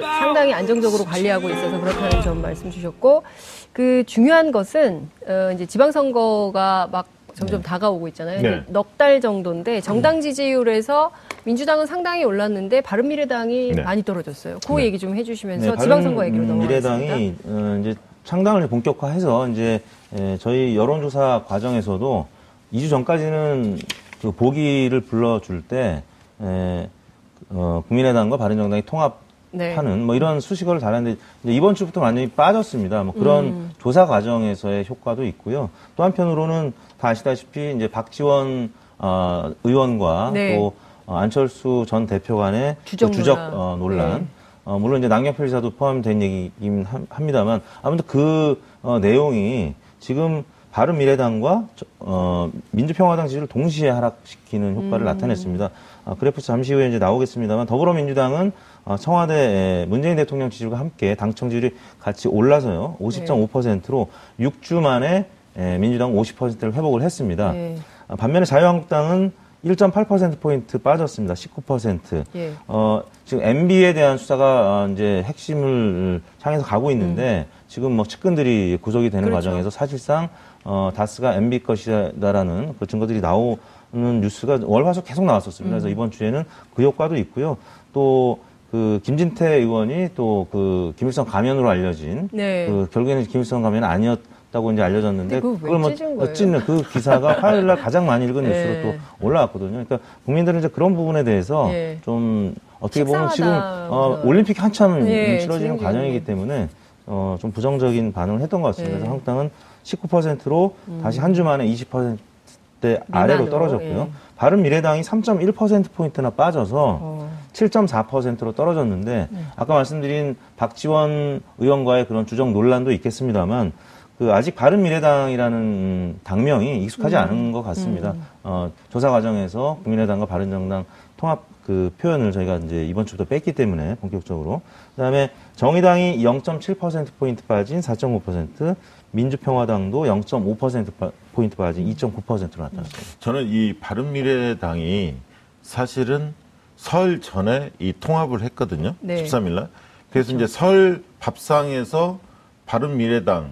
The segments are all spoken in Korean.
상당히 안정적으로 관리하고 있어서 그렇다는 점 말씀 주셨고, 그 중요한 것은 이제 지방선거가 막 점점 다가오고 있잖아요. 네. 넉 달 정도인데 정당 지지율에서 민주당은 상당히 올랐는데 바른미래당이 많이 떨어졌어요. 그 얘기 좀 해주시면서 지방선거 얘기로 넘어가겠습니다. 미래당이 이제 창당을 본격화해서 이제 저희 여론조사 과정에서도 2주 전까지는 그 보기를 불러줄 때 국민의당과 바른정당이 통합하는 뭐 이런 수식어를 달았는데 이제 이번 주부터 완전히 빠졌습니다. 뭐 그런 조사 과정에서의 효과도 있고요. 또 한편으로는 다 아시다시피 이제 박지원 의원과 또 안철수 전 대표 간의 주적 논란. 물론 이제 남경필 지사도 포함된 얘기긴 합니다만 아무튼 그 내용이 지금 바른미래당과 민주평화당 지지를 동시에 하락시키는 효과를 나타냈습니다. 그래프 잠시 후에 이제 나오겠습니다만 더불어민주당은 청와대 문재인 대통령 지지율과 함께 당청 지지율이 같이 올라서요. 50.5%로 6주 만에 민주당 50%를 회복을 했습니다. 반면에 자유한국당은 1.8%포인트 빠졌습니다. 19%. 지금 MB에 대한 수사가 이제 핵심을 향해서 가고 있는데 지금 뭐 측근들이 구속이 되는 과정에서 사실상 다스가 MB 것이다라는 그 증거들이 나오는 뉴스가 월화수 계속 나왔었습니다. 그래서 이번 주에는 그 효과도 있고요. 또 그 김진태 의원이 또 그 김일성 가면으로 알려진 그 결국에는 김일성 가면은 아니었다고 이제 알려졌는데 그걸 뭐 찢는 그 기사가 화요일 날 가장 많이 읽은 뉴스로 또 올라왔거든요. 그러니까 국민들은 이제 그런 부분에 대해서 좀 어떻게 보면 지금 올림픽 한참 치러지는 과정이기 때문에 좀 부정적인 반응을 했던 것 같습니다. 그래서 한국당은 19%로 다시 한 주 만에 20%대 아래로 떨어졌고요. 바른미래당이 3.1%포인트나 빠져서 7.4%로 떨어졌는데 아까 말씀드린 박지원 의원과의 그런 주적 논란도 있겠습니다만 그 아직 바른미래당이라는 당명이 익숙하지 않은 것 같습니다. 조사 과정에서 국민의당과 바른정당 통합 그 표현을 저희가 이제 이번 주부터 뺐기 때문에 본격적으로. 그다음에 정의당이 0.7%포인트 빠진 4.5%, 민주평화당도 0.5%포인트 빠진 2.9%로 나타났습니다. 저는 이 바른미래당이 사실은 설 전에 이 통합을 했거든요. 13일 날. 그래서 이제 설 밥상에서 바른미래당,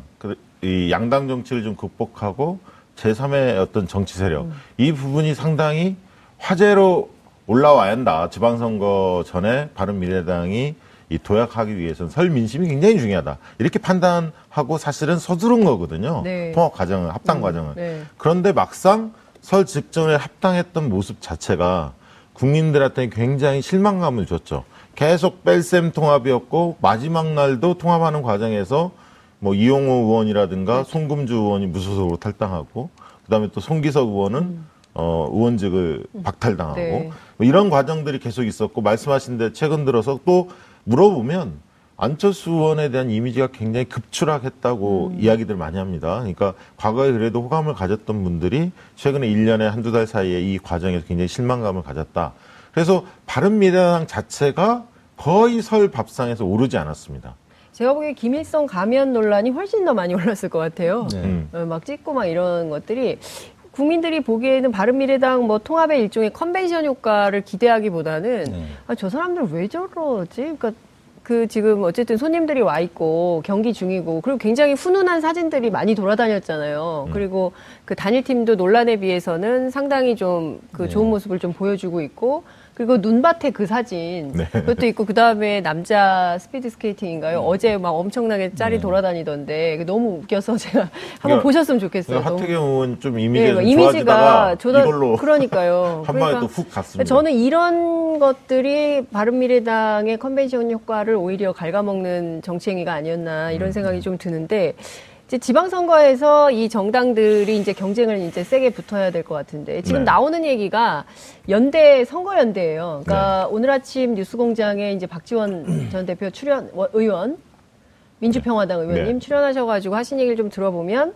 이 양당 정치를 좀 극복하고 제3의 어떤 정치 세력, 이 부분이 상당히 화제로 올라와야 한다. 지방선거 전에 바른미래당이 이 도약하기 위해서는 설 민심이 굉장히 중요하다. 이렇게 판단하고 사실은 서두른 거거든요. 통합 과정은, 합당 과정은. 그런데 막상 설 직전에 합당했던 모습 자체가 국민들한테 굉장히 실망감을 줬죠. 계속 뺄셈 통합이었고 마지막 날도 통합하는 과정에서 뭐 이용호 의원이라든가 송금주 의원이 무소속으로 탈당하고 그다음에 또 송기석 의원은 의원직을 박탈당하고 뭐 이런 과정들이 계속 있었고 말씀하신 데 최근 들어서 또 물어보면 안철수 의원에 대한 이미지가 굉장히 급추락했다고 이야기들 많이 합니다. 그러니까 과거에 그래도 호감을 가졌던 분들이 최근에 1년에 한두 달 사이에 이 과정에서 굉장히 실망감을 가졌다. 그래서 바른미래당 자체가 거의 설 밥상에서 오르지 않았습니다. 제가 보기에 김일성 가면 논란이 훨씬 더 많이 올랐을 것 같아요. 막 찍고 막 이런 것들이 국민들이 보기에는 바른미래당 뭐 통합의 일종의 컨벤션 효과를 기대하기보다는 저 사람들 왜 저러지? 그러니까 그 지금 어쨌든 손님들이 와 있고 경기 중이고 그리고 굉장히 훈훈한 사진들이 많이 돌아다녔잖아요. 그리고 그 단일팀도 논란에 비해서는 상당히 좀 그 좋은 모습을 좀 보여주고 있고 그리고 눈밭에 그 사진 그것도 있고 그다음에 남자 스피드 스케이팅인가요? 어제 막 엄청나게 짤이 돌아다니던데 너무 웃겨서 제가 한번 보셨으면 좋겠어요. 하태경 의원 좀 이미지가 좀 좋아지다가 이걸로 그러니까요. 한 방에 또 훅 갔습니다. 저는 이런 것들이 바른미래당의 컨벤션 효과를 오히려 갉아먹는 정치행위가 아니었나 이런 생각이 좀 드는데 이제 지방선거에서 이 정당들이 이제 경쟁을 이제 세게 붙어야 될 것 같은데 지금 나오는 얘기가 선거연대예요. 그러니까 오늘 아침 뉴스공장에 이제 박지원 전 대표 의원, 민주평화당 의원님 출연하셔가지고 하신 얘기를 좀 들어보면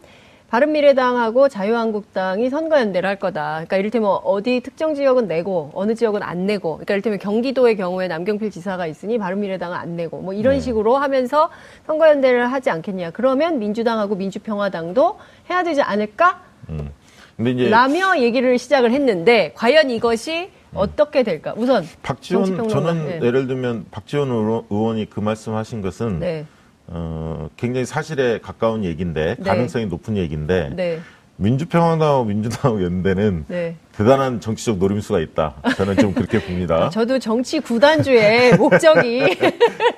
바른미래당하고 자유한국당이 선거연대를 할 거다. 그러니까 이를테면 어디 특정 지역은 내고 어느 지역은 안 내고 그러니까 이를테면 경기도의 경우에 남경필 지사가 있으니 바른미래당은 안 내고 뭐 이런 식으로 하면서 선거연대를 하지 않겠냐. 그러면 민주당하고 민주평화당도 해야 되지 않을까? 근데 이제 라며 얘기를 시작을 했는데 과연 이것이 어떻게 될까? 우선 박지원 정치평론가. 저는 네. 예를 들면 박지원 의원이 그 말씀하신 것은 네. 굉장히 사실에 가까운 얘기인데 네. 가능성이 높은 얘기인데 네. 민주평화당하고 민주당하고 연대는 네. 대단한 정치적 노림수가 있다. 저는 좀 그렇게 봅니다. 저도 정치 구단주의 목적이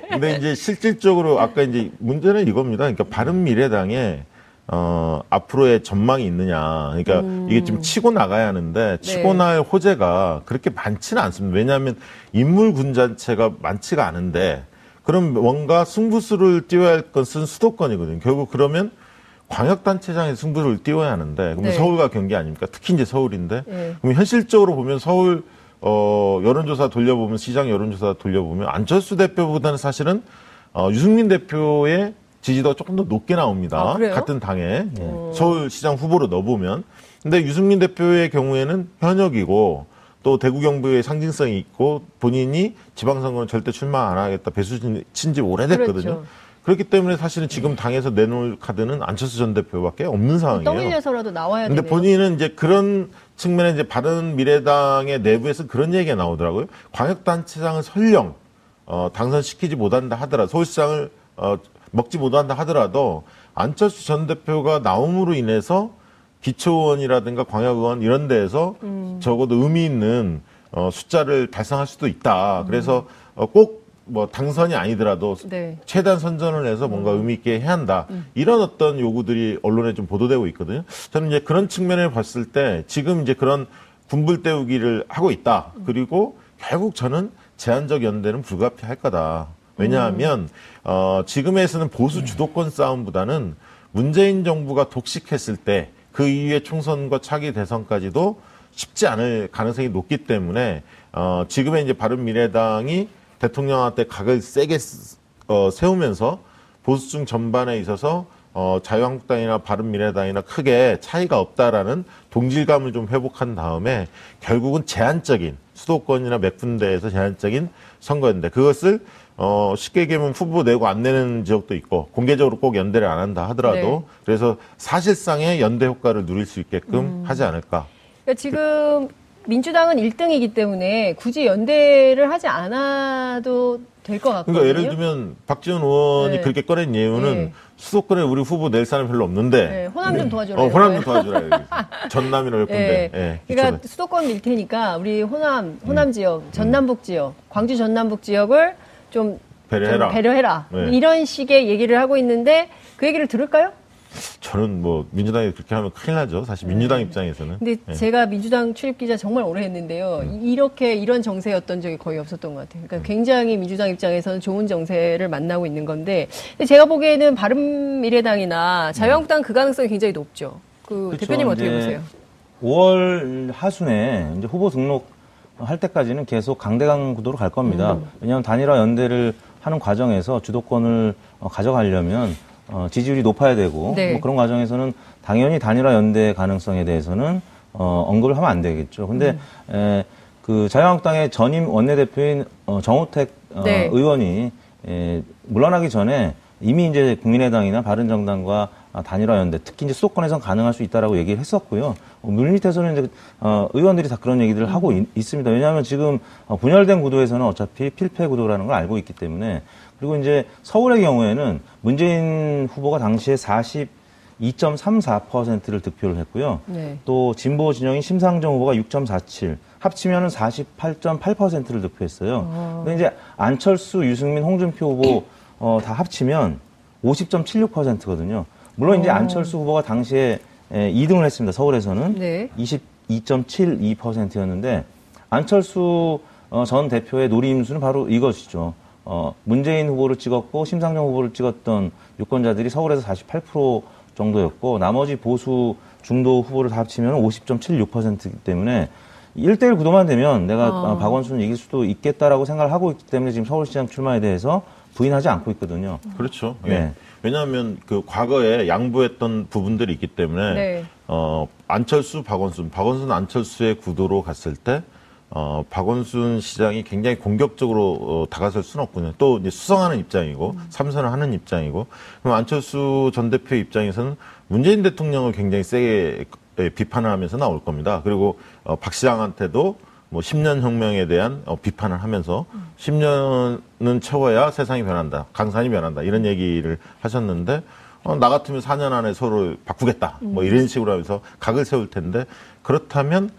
근데 이제 실질적으로 아까 이제 문제는 이겁니다. 그러니까 바른미래당에 앞으로의 전망이 있느냐. 그러니까 이게 좀 치고 나가야 하는데 치고 네. 날 호재가 그렇게 많지는 않습니다. 왜냐하면 인물 군자체가 많지가 않은데 그럼 뭔가 승부수를 띄워야 할 것은 수도권이거든요. 결국 그러면 광역단체장의 승부를 띄워야 하는데 그럼 네. 서울과 경기 아닙니까? 특히 이제 서울인데 네. 그럼 현실적으로 보면 서울 여론조사 돌려보면 시장 여론조사 돌려보면 안철수 대표보다는 사실은 유승민 대표의 지지도가 조금 더 높게 나옵니다. 아, 그래요? 같은 당에 서울시장 후보로 넣어보면. 근데 유승민 대표의 경우에는 현역이고 또 대구 경북의 상징성이 있고 본인이 지방선거는 절대 출마 안 하겠다 배수진 지 오래됐거든요. 그렇죠. 그렇기 때문에 사실은 지금 당에서 내놓을 카드는 안철수 전 대표밖에 없는 상황이에요. 떠밀려서라도 나와야 근데 되네요. 본인은 이제 그런 측면에 이제 바른미래당의 내부에서 그런 얘기가 나오더라고요. 광역단체장을 설령 당선시키지 못한다 하더라도 서울시장을 먹지 못한다 하더라도 안철수 전 대표가 나옴으로 인해서 기초의원이라든가 광역의원 이런 데에서 적어도 의미 있는 숫자를 달성할 수도 있다. 그래서 꼭 뭐 당선이 아니더라도 네. 최대한 선전을 해서 뭔가 의미 있게 해야 한다. 이런 어떤 요구들이 언론에 좀 보도되고 있거든요. 저는 이제 그런 측면을 봤을 때 지금 이제 그런 군불 때우기를 하고 있다. 그리고 결국 저는 제한적 연대는 불가피할 거다. 왜냐하면 지금에서는 보수 주도권 싸움보다는 문재인 정부가 독식했을 때 그 이후에 총선과 차기 대선까지도 쉽지 않을 가능성이 높기 때문에 지금의 이제 바른미래당이 대통령한테 각을 세게 세우면서 보수층 전반에 있어서 자유한국당이나 바른미래당이나 크게 차이가 없다라는 동질감을 좀 회복한 다음에 결국은 제한적인 수도권이나 몇 군데에서 제한적인 선거였는데 그것을 쉽게 얘기하면 후보 내고 안 내는 지역도 있고 공개적으로 꼭 연대를 안 한다 하더라도 네. 그래서 사실상의 연대 효과를 누릴 수 있게끔 하지 않을까. 그러니까 지금 민주당은 1등이기 때문에 굳이 연대를 하지 않아도 될 것 같거든요. 그러니까 예를 들면 박지원 의원이 네. 그렇게 꺼낸 이유는 네. 수도권에 우리 후보 낼 사람 별로 없는데 네, 호남 좀 도와줘라. 호남 좀 도와주라. 이러겠어요. 전남이나 몇 군데. 네. 예, 그러니까 기초대. 수도권 밀 테니까 우리 호남 지역, 전남북 지역, 광주 전남북 지역을 좀 배려해라. 좀 배려해라. 네. 이런 식의 얘기를 하고 있는데 그 얘기를 들을까요? 저는 뭐 민주당이 그렇게 하면 큰일 나죠. 사실 민주당 입장에서는. 근데 예. 제가 민주당 출입 기자 정말 오래 했는데요. 이런 정세였던 적이 거의 없었던 것 같아요. 그러니까 굉장히 민주당 입장에서는 좋은 정세를 만나고 있는 건데 근데 제가 보기에는 바른미래당이나 자유한국당 그 가능성이 굉장히 높죠. 그 그렇죠. 대표님 어떻게 이제 보세요? 5월 하순에 이제 후보 등록할 때까지는 계속 강대강 구도로 갈 겁니다. 왜냐하면 단일화 연대를 하는 과정에서 주도권을 가져가려면 지지율이 높아야 되고 네. 뭐 그런 과정에서는 당연히 단일화 연대 가능성에 대해서는 언급을 하면 안 되겠죠. 근데 그 자유한국당의 전임 원내대표인 정우택 네. 의원이 물러나기 전에 이미 이제 국민의당이나 바른정당과 단일화 연대, 특히 이제 수도권에선 가능할 수 있다라고 얘기를 했었고요. 물밑에서는 이제 의원들이 다 그런 얘기들을 하고 있습니다. 왜냐하면 지금 분열된 구도에서는 어차피 필패 구도라는 걸 알고 있기 때문에 그리고 이제 서울의 경우에는 문재인 후보가 당시에 42.34%를 득표를 했고요. 네. 또 진보 진영인 심상정 후보가 6.47, 합치면은 48.8%를 득표했어요. 근데 이제 안철수, 유승민, 홍준표 후보 다 합치면 50.76%거든요. 물론 이제 안철수 후보가 당시에 2등을 했습니다. 서울에서는 네. 22.72%였는데 안철수 전 대표의 노림수는 바로 이것이죠. 문재인 후보를 찍었고 심상정 후보를 찍었던 유권자들이 서울에서 48% 정도였고 나머지 보수 중도 후보를 다 합치면 50.76%이기 때문에 1대1 구도만 되면 내가 박원순을 이길 수도 있겠다라고 생각을 하고 있기 때문에 지금 서울시장 출마에 대해서 부인하지 않고 있거든요. 그렇죠. 네. 예. 왜냐하면 그 과거에 양보했던 부분들이 있기 때문에 네. 안철수, 박원순, 안철수의 구도로 갔을 때 박원순 시장이 굉장히 공격적으로 다가설 수는 없군요. 또 이제 수성하는 입장이고 삼선을 하는 입장이고 그럼 안철수 전 대표 입장에서는 문재인 대통령을 굉장히 세게 비판을 하면서 나올 겁니다. 그리고 박 시장한테도 뭐 10년 혁명에 대한 비판을 하면서 10년은 채워야 세상이 변한다. 강산이 변한다. 이런 얘기를 하셨는데 나 같으면 4년 안에 서로 바꾸겠다. 뭐 이런 식으로 하면서 각을 세울 텐데 그렇다면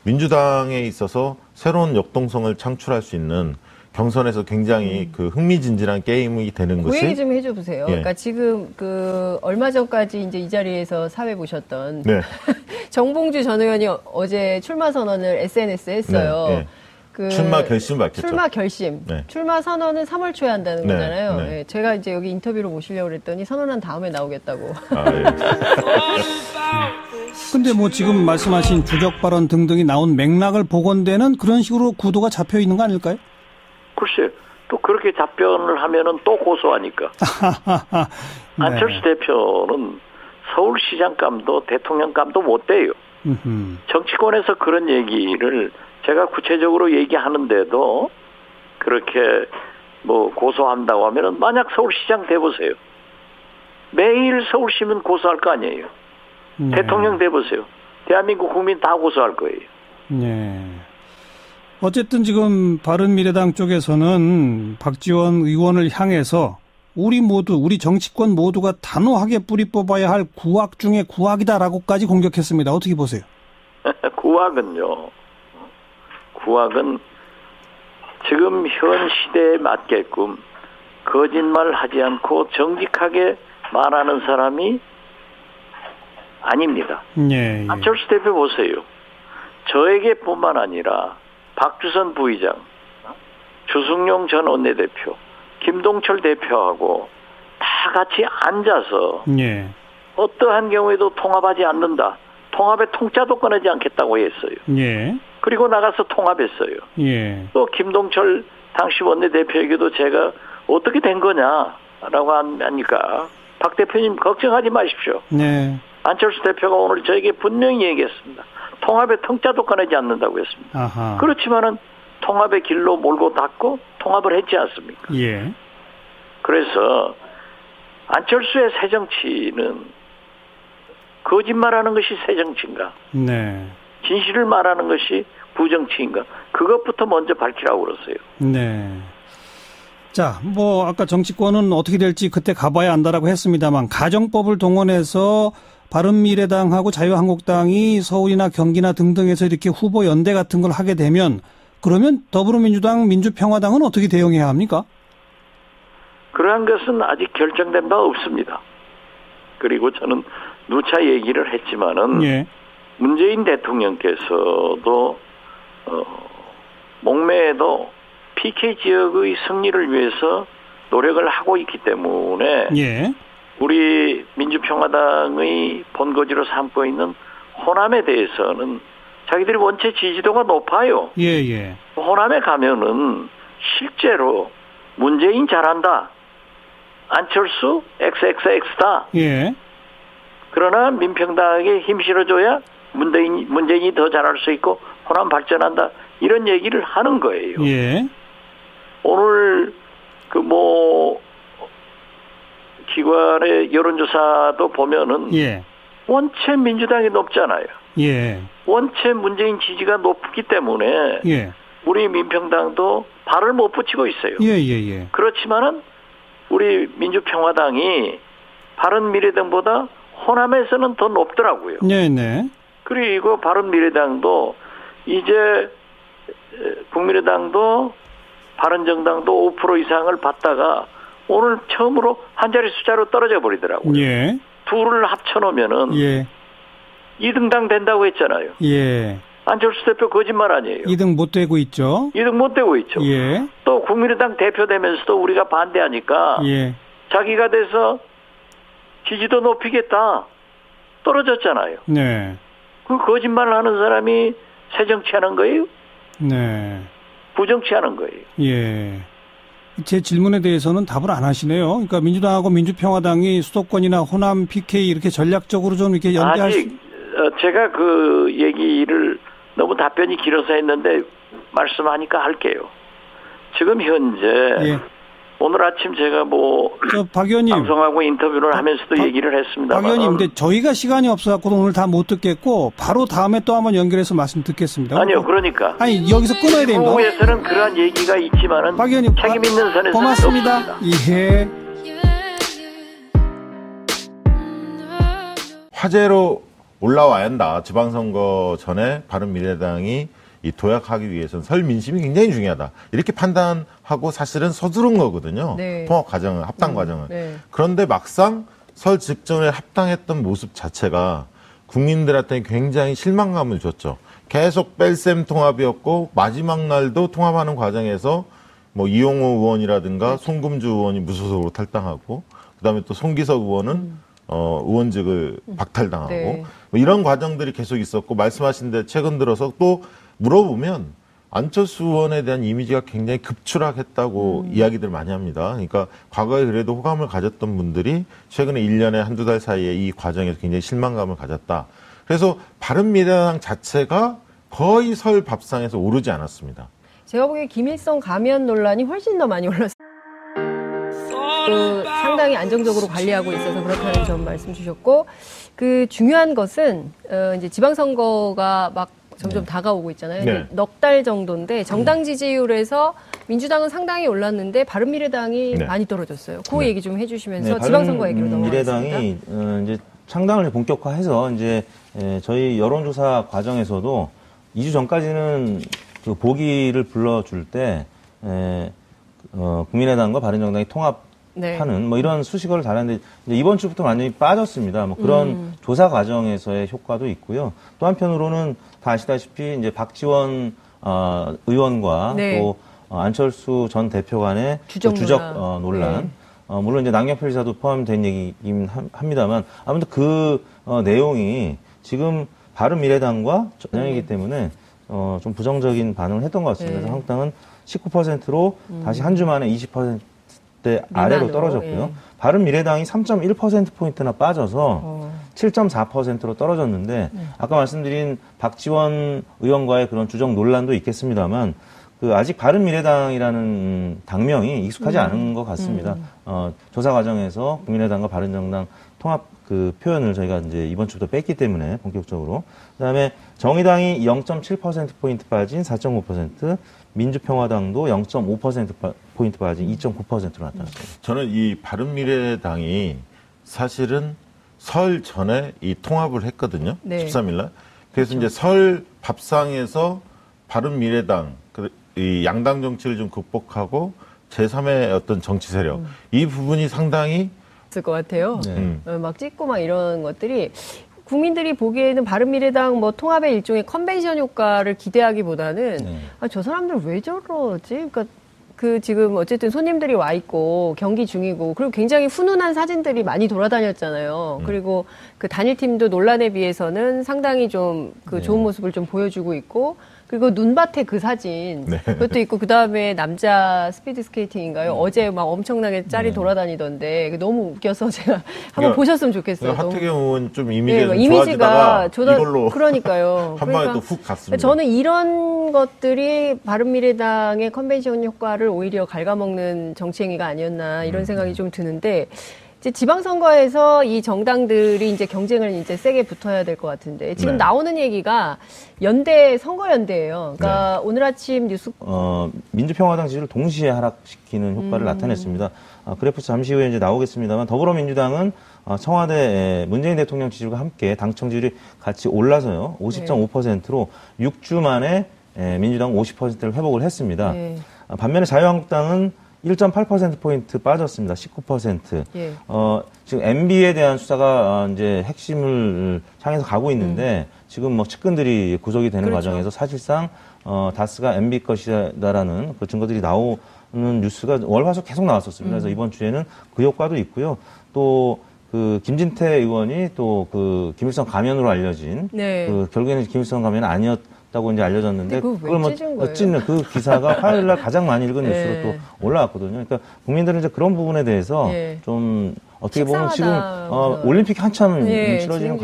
민주당에 있어서 새로운 역동성을 창출할 수 있는 경선에서 굉장히 그 흥미진진한 게임이 되는 그 것이 얘기 좀 해줘 보세요. 예. 그러니까 지금 그 얼마 전까지 이제 이 자리에서 사회 보셨던 네. 정봉주 전 의원이 어제 출마 선언을 SNS에 했어요. 네, 네. 그 출마 결심 밝혔죠. 출마 결심. 네. 출마 선언은 3월 초에 한다는 네, 거잖아요. 네. 예, 제가 이제 여기 인터뷰로 모시려고 그랬더니 선언한 다음에 나오겠다고. 아, 예. 근데 뭐 지금 말씀하신 주적 발언 등등이 나온 맥락을 보건대는 그런 식으로 구도가 잡혀 있는 거 아닐까요? 글쎄, 또 그렇게 답변을 하면은 또 고소하니까. 네. 안철수 대표는 서울시장감도 대통령감도 못 돼요. 정치권에서 그런 얘기를 제가 구체적으로 얘기하는데도 그렇게 뭐 고소한다고 하면은 만약 서울시장 돼보세요. 매일 서울시민 고소할 거 아니에요. 네. 대통령 돼보세요. 대한민국 국민 다 고소할 거예요. 네. 어쨌든 지금 바른미래당 쪽에서는 박지원 의원을 향해서 우리 정치권 모두가 단호하게 뿌리 뽑아야 할 구악 중에 구악이다라고까지 공격했습니다. 어떻게 보세요? 구악은요. 구악은 지금 현 시대에 맞게끔 거짓말하지 않고 정직하게 말하는 사람이 아닙니다. 예, 예. 안철수 대표 보세요. 저에게뿐만 아니라 박주선 부의장, 주승용 전 원내대표, 김동철 대표하고 다 같이 앉아서 예. 어떠한 경우에도 통합하지 않는다. 통합의 통짜도 꺼내지 않겠다고 했어요. 예. 그리고 나가서 통합했어요. 예. 또 김동철 당시 원내대표에게도 제가 어떻게 된 거냐라고 하니까 박 대표님 걱정하지 마십시오. 네. 안철수 대표가 오늘 저에게 분명히 얘기했습니다. 통합의 통짜도 꺼내지 않는다고 했습니다. 아하. 그렇지만은 통합의 길로 몰고 닿고 통합을 했지 않습니까? 예. 그래서 안철수의 새정치는 거짓말하는 것이 새정치인가? 네. 진실을 말하는 것이 부정치인가? 그것부터 먼저 밝히라고 그러세요. 네. 자, 뭐 아까 정치권은 어떻게 될지 그때 가봐야 안다라고 했습니다만 가정법을 동원해서 바른미래당하고 자유한국당이 서울이나 경기나 등등에서 이렇게 후보 연대 같은 걸 하게 되면 그러면 더불어민주당, 민주평화당은 어떻게 대응해야 합니까? 그러한 것은 아직 결정된 바 없습니다. 그리고 저는 누차 얘기를 했지만은 예. 문재인 대통령께서도 목매에도 PK 지역의 승리를 위해서 노력을 하고 있기 때문에 예. 우리 민주평화당의 본거지로 삼고 있는 호남에 대해서는 자기들이 원체 지지도가 높아요. 예, 예. 호남에 가면은 실제로 문재인 잘한다. 안철수 XXX다. 예. 그러나 민평당에게 힘 실어줘야 문재인이 더 잘할 수 있고 호남 발전한다. 이런 얘기를 하는 거예요. 예. 오늘 기관의 여론조사도 보면은 예. 원체 민주당이 높잖아요. 예. 원체 문재인 지지가 높기 때문에 예. 우리 민평당도 발을 못 붙이고 있어요. 예, 예, 예. 그렇지만은 우리 민주평화당이 바른미래당보다 호남에서는 더 높더라고요. 네, 네. 그리고 바른미래당도 이제 국민의당도 바른정당도 5% 이상을 받다가 오늘 처음으로 한 자리 숫자로 떨어져 버리더라고요. 예. 둘을 합쳐놓으면은 예. 2등당 된다고 했잖아요. 예. 안철수 대표 거짓말 아니에요. 2등 못 되고 있죠. 2등 못 되고 있죠. 예. 또 국민의당 대표 되면서도 우리가 반대하니까 예. 자기가 돼서 지지도 높이겠다. 떨어졌잖아요. 네. 그 거짓말을 하는 사람이 새정치하는 거예요? 네. 부정치하는 거예요. 예. 제 질문에 대해서는 답을 안 하시네요. 그러니까 민주당하고 민주평화당이 수도권이나 호남 PK 이렇게 전략적으로 좀 이렇게 연대할 아직 제가 그 얘기를 너무 답변이 길어서 했는데 말씀하니까 할게요. 지금 현재 예. 오늘 아침 제가 박 의원님. 방송하고 인터뷰를 하면서도 얘기를 했습니다. 박 의원님, 근데 저희가 시간이 없어갖고 오늘 다 못 듣겠고, 바로 다음에 또 한번 연결해서 말씀 듣겠습니다. 아니요, 그러니까. 아니, 여기서 끊어야 됩니다. 후에서는 그러한 얘기가 있지만은. 박 의원님, 책임 있는 선에서는 고맙습니다. 예. 화제로 올라와야 한다. 지방선거 전에 바른미래당이 이 도약하기 위해서는 설 민심이 굉장히 중요하다. 이렇게 판단하고 사실은 서두른 거거든요. 네. 통합 과정을, 합당 과정을. 네. 그런데 막상 설 직전에 합당했던 모습 자체가 국민들한테 굉장히 실망감을 줬죠. 계속 뺄셈 통합이었고 마지막 날도 통합하는 과정에서 뭐 이용호 의원이라든가 송금주 의원이 무소속으로 탈당하고 그다음에 또 송기석 의원은 의원직을 박탈당하고 네. 뭐 이런 과정들이 계속 있었고 말씀하신 데 최근 들어서 또 물어보면 안철수 의원에 대한 이미지가 굉장히 급추락했다고 이야기들 많이 합니다. 그러니까 과거에 그래도 호감을 가졌던 분들이 최근에 1년에 한두 달 사이에 이 과정에서 굉장히 실망감을 가졌다. 그래서 바른미래당 자체가 거의 설 밥상에서 오르지 않았습니다. 제가 보기에 김일성 가면 논란이 훨씬 더 많이 올랐어요. 상당히 안정적으로 관리하고 있어서 그렇다는 점 말씀 주셨고, 그 중요한 것은 이제 지방선거가 막 점점 다가오고 있잖아요. 네. 넉 달 정도인데 정당 지지율에서 민주당은 상당히 올랐는데 바른미래당이 네. 많이 떨어졌어요. 그 네. 얘기 좀 해주시면서 지방선거 얘기로 넘어가겠습니다. 미래당이 이제 창당을 본격화해서 이제 저희 여론조사 과정에서도 2주 전까지는 그 보기를 불러줄 때 국민의당과 바른정당이 통합하는 뭐 이런 수식어를 달았는데 이제 이번 주부터 완전히 빠졌습니다. 뭐 그런 조사 과정에서의 효과도 있고요. 또 한편으로는 다 아시다시피 이제 박지원 의원과 네. 또 안철수 전 대표 간의 주적 논란. 네. 물론 이제 낭여표 지사도 포함된 얘기이긴 합니다만 아무튼 그 내용이 지금 바른미래당과 전향이기 때문에 좀 부정적인 반응을 했던 것 같습니다. 그래서 한국당은 19%로 다시 한 주 만에 20%대 아래로 떨어졌고요. 예. 바른미래당이 3.1%포인트나 빠져서 7.4%로 떨어졌는데 아까 말씀드린 박지원 의원과의 그런 주적 논란도 있겠습니다만 그 아직 바른미래당이라는 당명이 익숙하지 않은 것 같습니다. 조사 과정에서 국민의당과 바른정당 통합 그 표현을 저희가 이제 이번 주부터 뺐기 때문에 본격적으로. 그다음에 정의당이 0.7%포인트 빠진 4.5%, 민주평화당도 0.5%포인트 빠진 2.9%로 나타났습니다. 저는 이 바른미래당이 사실은 설 전에 이 통합을 했거든요. 네. 13일 날. 그래서 이제 설 밥상에서 바른미래당, 이 양당 정치를 좀 극복하고 제3의 어떤 정치 세력, 이 부분이 상당히 있을 것 같아요. 네. 막 찍고 막 이런 것들이 국민들이 보기에는 바른미래당 뭐 통합의 일종의 컨벤션 효과를 기대하기보다는 네. 아, 저 사람들 왜 저러지? 그러니까 그 지금 어쨌든 손님들이 와 있고 경기 중이고 그리고 굉장히 훈훈한 사진들이 많이 돌아다녔잖아요. 그리고 그 단일팀도 논란에 비해서는 상당히 좀 그 좋은 모습을 좀 보여주고 있고 그리고 눈밭에 그 사진 네. 그것도 있고 그 다음에 남자 스피드 스케이팅인가요? 어제 막 엄청나게 짤이 돌아다니던데 너무 웃겨서 제가 한번 보셨으면 좋겠어요. 하태경 의원 좀 네, 이미지가 이미지가 좋아지다가 이걸로 그러니까요. 한 방에 또 훅 갔습니다. 저는 이런 것들이 바른미래당의 컨벤션 효과를 오히려 갉아먹는 정치 행위가 아니었나 이런 생각이 좀 드는데 이제 지방선거에서 이 정당들이 이제 경쟁을 이제 세게 붙어야 될 것 같은데 지금 네. 나오는 얘기가 선거연대예요. 그러니까 오늘 아침 뉴스 민주평화당 지지를 동시에 하락시키는 효과를 나타냈습니다. 그래프 잠시 후에 이제 나오겠습니다만 더불어민주당은 청와대 문재인 대통령 지지율과 함께 당청 지지율이 같이 올라서요. 50.5%로 6주 만에 민주당 50%를 회복을 했습니다. 네. 반면에 자유한국당은 1.8%포인트 빠졌습니다. 19%. 예. 지금 MB에 대한 수사가 이제 핵심을 향해서 가고 있는데 지금 뭐 측근들이 구속이 되는 그렇죠. 과정에서 사실상 다스가 MB 것이다라는 그 증거들이 나오는 뉴스가 월화수 계속 나왔었습니다. 그래서 이번 주에는 그 효과도 있고요. 또 그 김진태 의원이 또 그 김일성 가면으로 알려진 네. 그 결국에는 김일성 가면은 아니었다고 이제 알려졌는데 근데 그걸 왜 찢은 거예요? 찢는 그 기사가 화요일 날 가장 많이 읽은 네. 뉴스로 또 올라왔거든요. 그러니까 국민들은 이제 그런 부분에 대해서 예. 좀 어떻게 보면 지금 식상하다. 올림픽 한참 예, 치러지는 지금